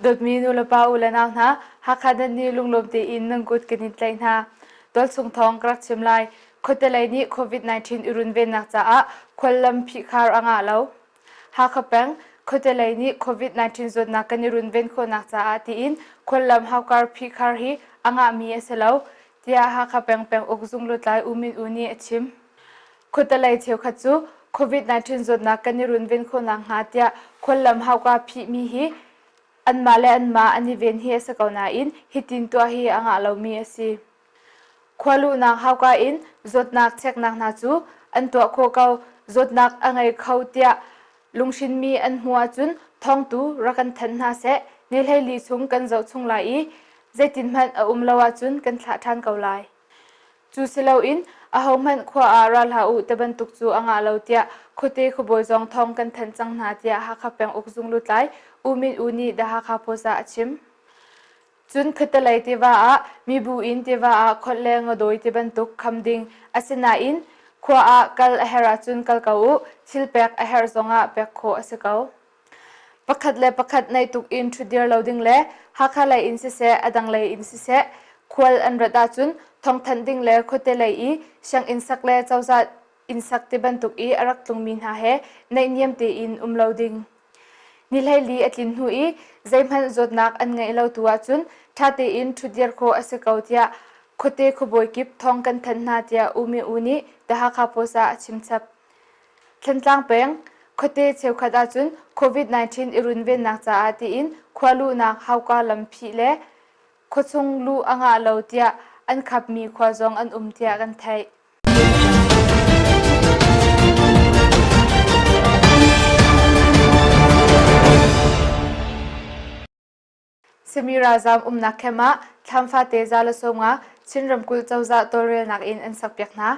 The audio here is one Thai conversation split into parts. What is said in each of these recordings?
ดดมีนุลปาอุลนาวนะฮักขันนี่ลุงลมตีอินนังกุดกันนิดเลยนะดอลสุงทองกรักชิมไลคนแต่ไรนี้โควิด-19อุรุนเวนนักจ้าคนลำพิคาร์อ่างอาเลาฮักขะแปงคนแต่ไรนี้โควิด-19จดนักกันอุรุนเวนคนนักจ้าตีอินคนลำฮักการพิคาร์ฮีอ่างอามีเอสเลาที่ฮักขะแปงอกซุงลุตไลอุมินอุนีชิมคนแต่ไรเที่ยวขัดจูโควิด-19จดนักกันอุรุนเวนคนนักหาที่คนลำฮักการพิมีฮีอันมาเลอันมาอันนี้เวนเฮียสกาวนาอินฮิตินตัวฮีอ่างอาเลามีเอซีควาลูนักฮาวกาอินจดนักเช็คนักนาจูอันตัวโคเกาจดนักอังไงเขาเตียลุงชินมีอันหัวจุนท้องตูรักันทันนาเสนิลให้ลีซุงกันเจ้าซุงไหลเจตินมันลาวจุนกันทันเกาไลจูสิเลาอินหาวมันขวาอาราลาอุตบันตุกจูอ่างอาเลาเตียโคเตขบอยจองทองกันทันจังนาเตียฮักขับแปงอกซุงลุตไลอุมินอุนีดาฮักขับโพซาชิมจุนขัดไลติว่ามีบูอินติว่าคนเลงโดยที่บรรทุกคำดิ่งอาศินาอินขวากัลเฮราจุนกัลเกาทิลเปกเฮรซงะเปกโคอาศิเกาปักขัดเลปักขัดในตุกอินชุดเดียร์เราดิ่งเลฮักขะเลยอินซิเซอดังเลยอินซิเซควลอันรัดาจุนทองทันดิ่งเลขุดเลยอีช่างอินสักเลเจ้าจัดอินสักที่บรรทุกอีรักตุงมินหาเฮในเนียมตีอินเราดิ่งนิลให้ลีอัดลินหูอีใจมันจดนักอันไงเราตัวจุนถ้าเตอินชุดเดียร์โคอาศัยเกาเตียโคเตขบอยกิบทองกันทันนาเตียอุมิอุนีดาฮักขับโพซาชิมชับทันจังเปงโคเตเชียวขัดอาจุนโควิด-19อิรุนเวนนักจ้าตีอินควาลูนักฮาวกาลัมพีเลโคชงลูอ่างอาเลาเตียอันขับมีควาจงอันเตียกันไทยสมีราจามนักเข้มาทำฟาเตจาลสงะชินรำกุลเจ้าจ่าตัวเรียนักอินอันสักเปียกนะ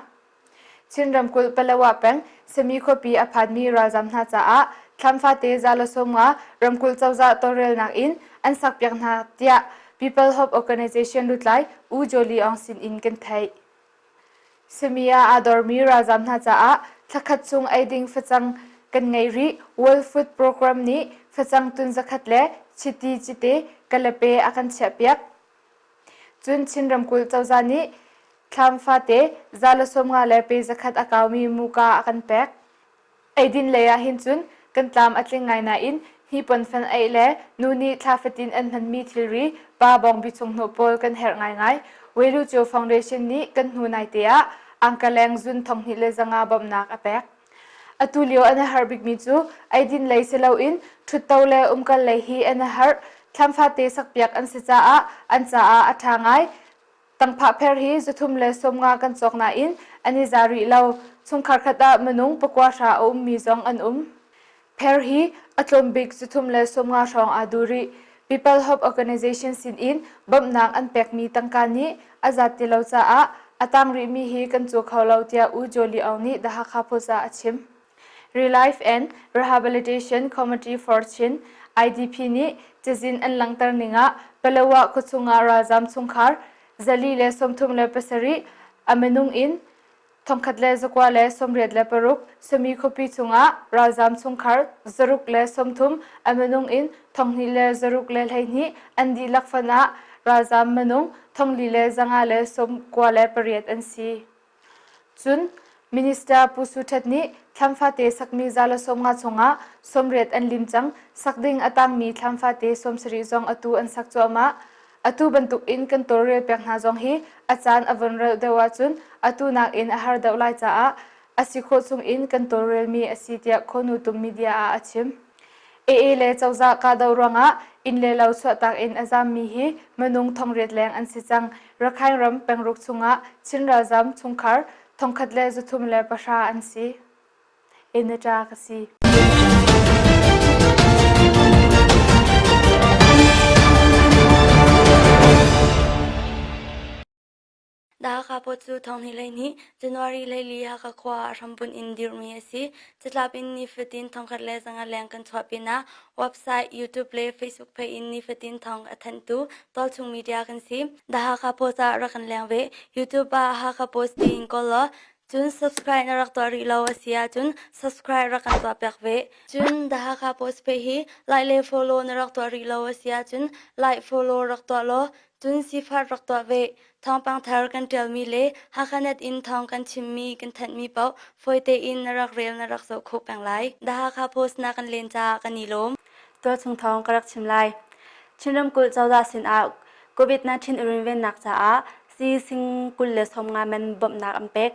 ชินรำกุลเปลว่าเป็นสมีคบีอภัดมีราจามนาจ่าทำฟาเตจาลสงะรำกุลเจ้าจ่าตัวเรียนักอินอันสักเปียกนาเตีย People Hope Organization ลุดไลอูโจลีองสินอินกันไทยสมีอาดอร์มีราจามนาจ่าทักขัดซุงไอดิงฟจังกันไงรี World Food Program นี้ฟจังตุนจักขัดเล่ชิตีจิเตกะเลเปอากันเชเปียกจุนชินรำกุลเจ้าจานีคลามฟาเตจาลสมงาเลเปจักขัดอากามีมุกาอากันแปกไอดินเลยหินจุนกันตามอัตลิงไงนาอินฮีปนฟันไอเลนูนีทาฟตินอันพันมีทิลรีปาบองบิชงโนโปลกันเฮรไงเวลูโจฟาวเดชันนี้กันหูนายเตียอังกะแรงจุนทองฮิเลจังอาบอมนักอแปกอตุลิโออันฮาร์บิกมิจูไอดินเลยเซลาอินชุดเตาเลกันเลยฮีอันฮาร์ทำฟาเตสักเปียกอันเสจ้าอันจ้าอัฐางไงตั้งพระเพรฮีจะทุ่มเลสมงากันจอกนาอินอันนี้จารีเราสุงคาร์คตามนุงปกวาชามีจงอันเพรฮีอัตลมบิกจะทุ่มเลสมงาชองอาดูรี People Hope Organization สินอินบัมนางอันเป็กมีตั้งการนี้อาจัดติเราจ้าอัตังรีมีฮีกันจูเขาเราเตียอูโจลีเอานี้ดาฮักขับโพซาชิม Relief and Rehabilitation Committee for Chin IDP นี้จะจินอันหลังตรนิงะเปลวะคุซุงาราจามซุงคาร์จลีเลสมทุมเลเปสรีอเมนุงอินทองขัดเลสกว่าเลสมเรียดเลปรุกสมีคปีซุงะราจามซุงคาร์จรุกเลสมทุมอเมนุงอินทองนิเลจรุกเลไหนี้อันดีลักฟนะราจามเมนุงทองลีเลจังอาเลสมกว่าเลปเรียดอันซีจุนมินิสเตอร์ผู้สุดท้ายทำฟาเตสักมีจาลสมงาชงะสมเร็จอันลิมจังสักดิ่งอตังมีทำฟาเตสมสรีจงอตูอันสักจัวมาอตูบรรทุกอินกันตัวเรียเปียกนาจงฮีอาจารย์อวันเรเดวาจุนอตูนักอินอาหารเดวไลจ้าอาศิโคซุงอินกันตัวเรียมีอาศิเตียโคนุตุมมีเดียอาชิมเลเจ้าจากกาดาวรังะอินเลลาวสวตักอินอาจามมีฮีมนุงทองเรียดแรงอันสิจังรักให้รำเป็นรุกชงะชินราจามชงคาร์ทองขัดเลจุทุมเลประชาอันซีเอเนจากสี ดาค่ะพอจูทองนี้เลยนี้จันวารีเลยลีฮักขวารัมบุนอินดิร์มีสิจะลาบินนิฟตินทองคัดเลสังอาแรงกันชอบปินะเว็บไซต์ยูทูบเลยเฟซบุ๊กเพจอินนิฟตินทองอัทันตูตอลชุงมีเดียกันสิดาค่ะพอจะรักกันแรงเวยูทูบฮักโพสต์อินก็ละ จุน subscribe นรักตัวรีโลเสียจุน subscribe รักกันตัวเปียกเวจุนดาฮักค่ะโพสเพฮีไลค์เล follow นรักตัวรีโลเสียจุนไลค์ follow รักตัวโลจุนสิฟัดรักตัวเวทองปังเทอร์กันเทลมีเลHakhaNet in ทองกันชิมมีกันทันมีเป้าฟอยเตอินนรักเรียลนรักโซโคแปงไลดาฮักค่ะโพสนากันเลนจากันนิลมตัวชุงทองกรักชิมไลชินรำกุลเจ้าดาสินอาโควิด-19 อุริเวนนักจ้าซีซิงกุลเลสมงามันบ่มนักอัมเป็ก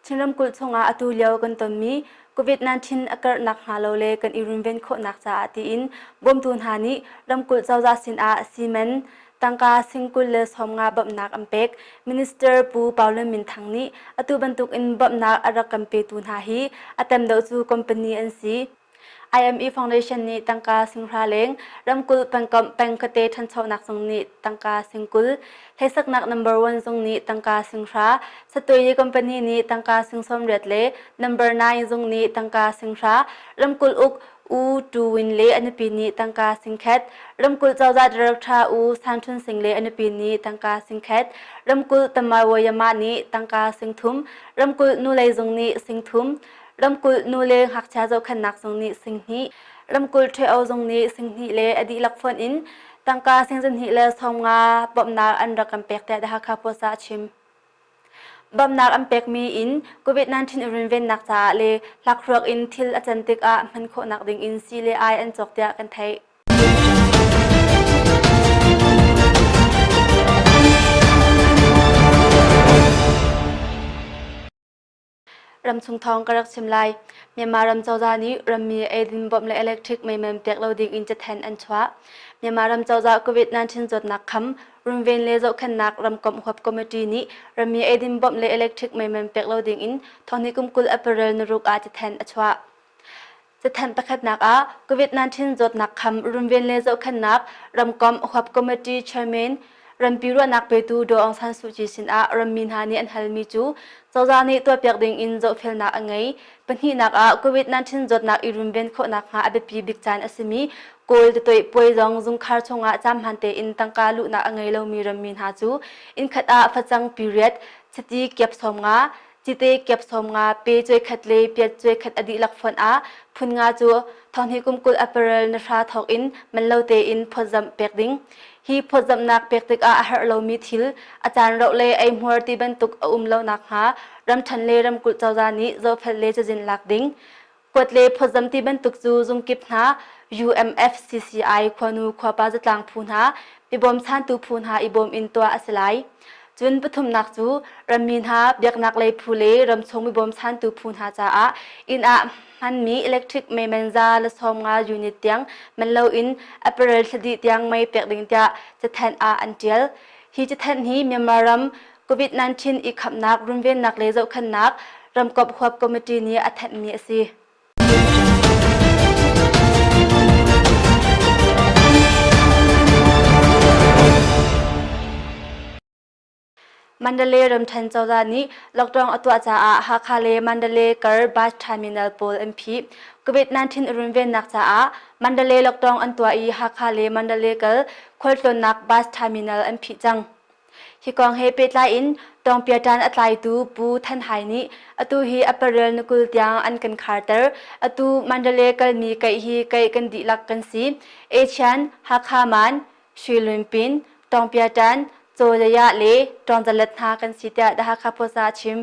ชินรำกุลชงอาอตุเลียวกันตนมีโควิด-19 อากาศนักหาโลเลกันอุริเวนโคนักจ้าตีอินบ่มตูนหานิรำกุลเจ้าดาสินอาซีเมนตังกาซิงกุลเลสมงาบ่มนักอัมเป็กมินิสเตอร์ปูเปาเลมินทังนิอตุบันตุกอินบ่มนักอารักกัมเปตูนหาฮีอาเต็มดาวจูคอมพานีอันซีIME Foundation ni tangka singhra leng ramkul pangkam pangkate thanchau nak song ni tangka singkul thaisak nak number 1 song ni tangka singhra satoi company ni tangka singsom ret le number 9 song ni tangka singhra ramkul uk u tu win le anapi ni tangka singkhat ramkul chawza director u santhun sing le anapi ni tangka singkhat ramkul tamawayama ni tangka singthum ramkul nulai song ni singthum ramkul nule hakcha zo khanak song ni singhi ramkul theo zong ni singhi le adi lakphon in tangka singjan hi le somnga bomna anra kampek ta da hakha posa chim bomnak ampek mi in covid-19 urinven nak cha le lakrok in thil achantik a man kho nak ding in si le ai an chok tia kan thaiรำชุงทองกระรักชิมไลเมียมารำเจ้าจานี้รำมีเอดินบอมและอิเล็กทริกไม่เหมือนเปียกเราดิ่งอินจะแทนอันชัวเมียมารำเจ้าจาโควิด-19 จดหนักคำรุมเวนเลโจขันนักรำกบหับคอมมิตี้นี้รำมีเอดินบอมและอิเล็กทริกไม่เหมือนเปียกเราดิ่งอินทองนี้กุมกุลอัปเปอร์นรุกอาจะแทนอันชัวจะแทนประคัดนักโควิด-19 จดหนักคำรุมเวนเลโจขันนักรำกบหับคอมมิตี้เชอร์แมนรำปีรัวนักไปตูโดองซันสุจิสินรำมินฮานีอันฮัลมิจูเจ้าจานี้ตัวเปียกดิ่งอินโจเฟลนักอังไงปัญหานักโควิด-19 จดนักอิรุมเบนโคนักหาอเบปีบิกจานอสมีโกลตัวป่วยจงจุงคาร์ชงจำหันเตอินตังกาลุนักอังไงเรามีรำมินหาจูอินขัดฟัจังปีเรียดสติเก็บสมงาจิตเก็บสมงาเปจวยขัดเลยเปียจวยขัดอดีลักฝนพุนงาจูทองที่กุมกุลอัปเปอร์นราทอกอินมันเราเตอินพอจำเปียกดิ่งฮีพอจำนักเปียกติกอาหารเรามีทิลอาจารย์เราเลยไอมัวตีบรรทุกเรานักหารำทันเลรำกุลเจ้าจานี้โจเพลเลจะจินลักดิ่งกดเลพอจำตีบรรทุกจูจุงกิบหา UMFCCI ควานูควาปาจะตางพูนหาปีบอมชันตูพูนหาอีบอมอินตัวอัสไลจุนปฐุมนักจูรำมินหาเบียกนักเลยพูเลรำชงมีบอมชันตูพูนหาจ้าอินมันมีอิเล็กทริกไม่มันจะละสมงายูนิตเตียงมันเล่าอินอัปเปอร์สดีเตียงไม่เปียกดิ่งจะแทนอันเจลฮีจะแทนฮีเมียมารำโควิด-19 อีกขับนักรุมเวนนักเลยเจ้าขันนักรำกบควบคอมมิตี้นี้อัดแทนมีสิมันเดเลรำทันเจ้าจานี้ล็อกดาวน์ตัวจ้าฮักคาเลมันเดเลเกอร์บัสเทอร์มินัลโพลMPโควิด-19 รุนเวนนักจ้ามันเดเลล็อกดาวน์อันตัวฮักคาเลมันเดเลเกอร์คอลตนักบัสเทอร์มินัล MP จังฮิกองเฮเปตไลอินตองเปียจานอัตไลตูปูทันหายนี้อตูฮีอัปเปอร์นกุลเตียงอันกันคาร์เตอร์อตูมันเดเลเกอร์มีไกฮีไกกันดีลักกันซีเอชันฮักคามันชิลุนปินตองเปียจานโจยะเลตอนจะเล็ดหากันสิเตะดาฮักคาโพซาชิม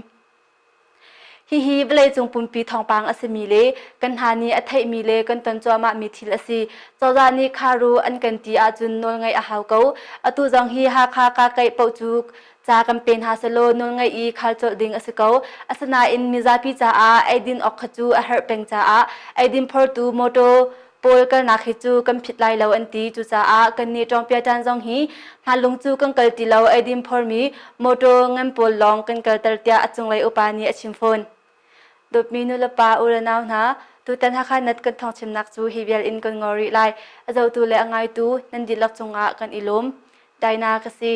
ฮีเวลจุงปุ่มปีทองปังอสมีเลกันหานีอัฐมีเลกันตันจอมามีทิลสีเจ้าจานีคารูอันกันตีอาจุนนนไงอาหาวเกาอตุจังฮีฮักคากาไกปจุกจากกันเป็นฮาสโลนนไงอีคาลโจดิงอสเกาอสนาอินมิซาพิจาไอดินออกขจูอาหารเป็งจาไอดินพอร์ตูโมโตปอยกันนักฮิจูกันผิดไล่เราอันตีจูจ้ากันนี่จองเปียจันจงฮีฮันลุงจูกันเกิดตีเราไอดิมพอร์มีโมโตงันปอลลองกันเกิดตัดเตียจงไลอุปานีอชิมฟอนดบมีนุลปาอุรนาวนะตูตันฮักนัดกันทองชิมนักจูฮิเวลอินกันงอริไลอาเจ้าตูเลอังไงตูนันดิลักจงอากันอิลมไดนากสี